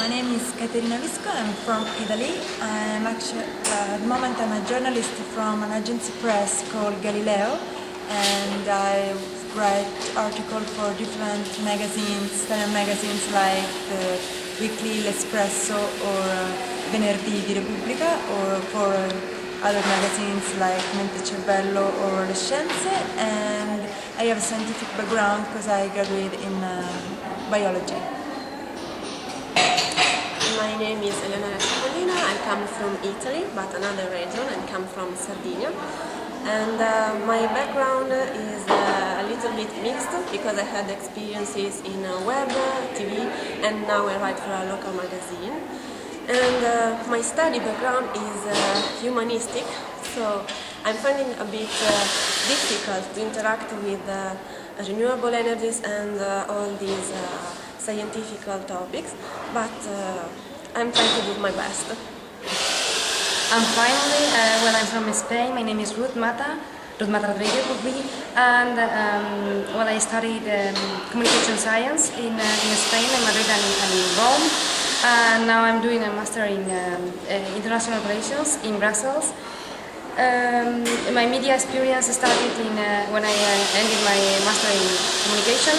My name is Caterina Visco. I'm from Italy. I'm actually, at the moment, I'm a journalist from an agency press called Galileo, and I write articles for different magazines, Italian magazines like the Weekly L'Espresso or Venerdì di Repubblica, or for other magazines like Mente Cervello or Le Scienze, and I have a scientific background because I graduated in biology. My name is Eleonora Cipollina. I come from Italy, but another region. I come from Sardinia. And my background is a little bit mixed because I had experiences in web, TV, and now I write for a local magazine. And my study background is humanistic, so I'm finding it a bit difficult to interact with renewable energies and all these scientific topics, but I'm trying to do my best. And finally, I'm from Spain. My name is Ruth Rodriguez would be, and I studied communication science in Spain, in Madrid and in Rome, and now I'm doing a master in international relations in Brussels. My media experience started when I ended my master in communication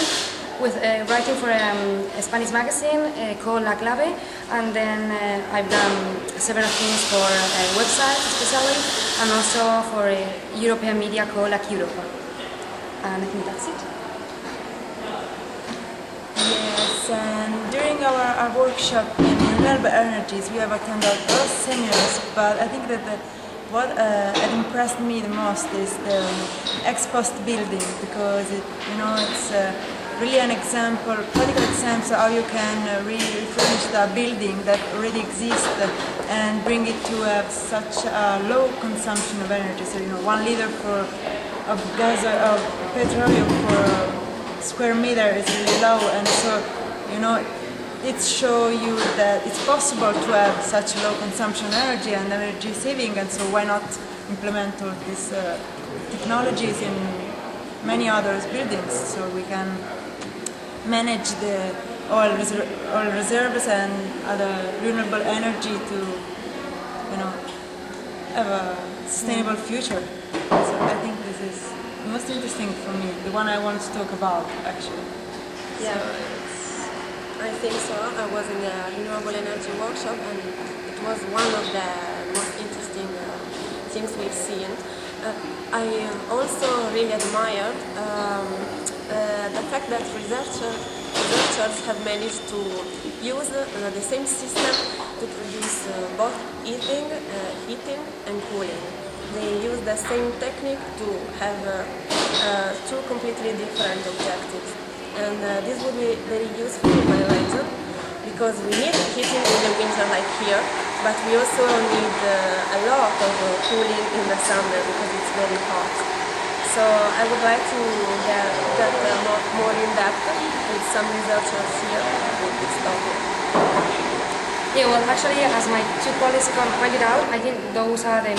with writing for a Spanish magazine called La Clave, and then I've done several things for a website especially, and also for a European media called like Europa. And I think that's it. Yes, and during our workshop in renewable energies, we have attended a lot of seminars, but I think that what had impressed me the most is the ex-post building, because it's really an example, practical example of how you can refurnish the building that already exists and bring it to have such a low consumption of energy. So 1 liter of gas of petroleum per square meter is really low, and so it shows you that it's possible to have such low consumption of energy and energy saving, and so why not implement all these technologies in many other buildings, so we can manage the oil reserves and other renewable energy to have a sustainable future. So I think this is the most interesting for me, the one I want to talk about actually. Yeah, I think so. I was in a renewable energy workshop, and it was one of the most interesting things we've seen. I also really admired the fact that researchers have managed to use the same system to produce both heating and cooling. They use the same technique to have two completely different objectives. And this would be very useful in my region, because we need heating in the winter like here, but we also need a lot of cooling in the summer because it's very hot. So I would like to get more in depth with some researchers here with this topic. Yeah, well, actually, as my two colleagues pointed out, I think those are the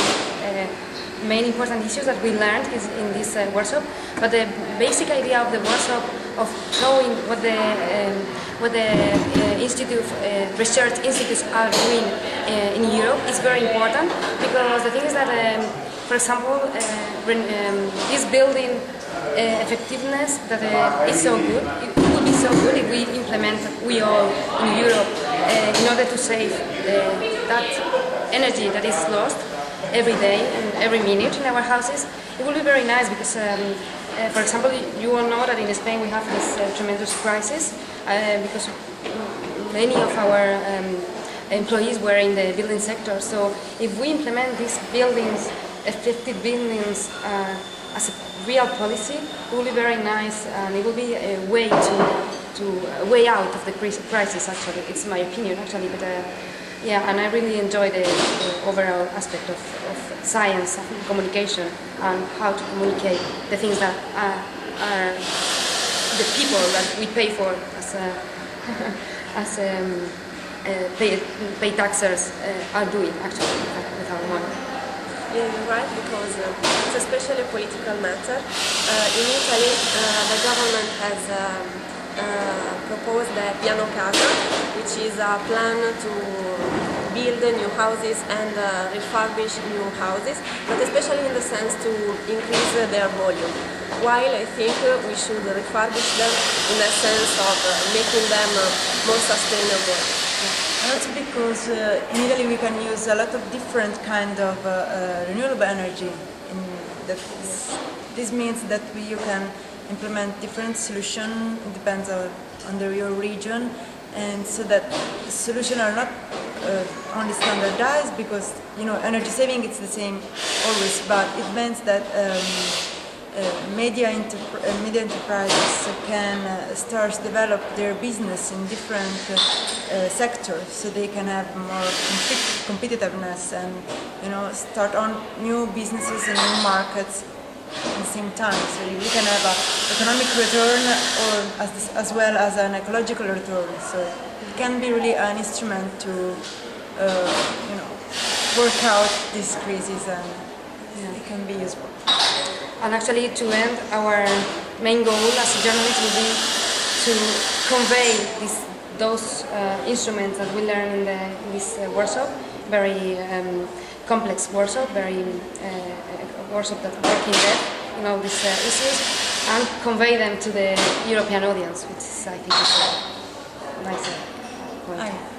main important issues that we learned in this workshop. But the basic idea of the workshop of showing what the research institutes are doing in Europe is very important, because the thing is that, for example, this building effectiveness that is so good. It would be so good if we implement, we all in Europe, in order to save that energy that is lost every day and every minute in our houses. It would be very nice because, for example, you all know that in Spain we have this tremendous crisis because many of our employees were in the building sector. So if we implement these buildings, effective buildings, as a real policy, it will be very nice, and it will be a way to way out of the crisis. Actually, it's my opinion. Actually, but yeah, and I really enjoy the overall aspect of science and communication and how to communicate the things that are the people that we pay for as pay taxers are doing actually with our money. Yeah, you're right, because it's especially a political matter. In Italy, the government has proposed the Piano Casa, which is a plan to build new houses and refurbish new houses, but especially in the sense to increase their volume. While I think we should refurbish them in the sense of making them more sustainable. And also because in Italy we can use a lot of different kind of renewable energy. This means that you can implement different solutions. It depends on your region, and so that solutions are not only standardized, because energy saving it's the same always, but it means that media enterprises can start to develop their business in different sectors, so they can have more competitiveness and start on new businesses and new markets at the same time. So you can have an economic return or as well as an ecological return. So it can be really an instrument to work out these crises, and it can be useful. And actually, to end, our main goal as a journalist will be to convey those instruments that we learn in this workshop, very complex workshop, very workshop that work in depth in all these issues, and convey them to the European audience, which is, I think, is a nice point.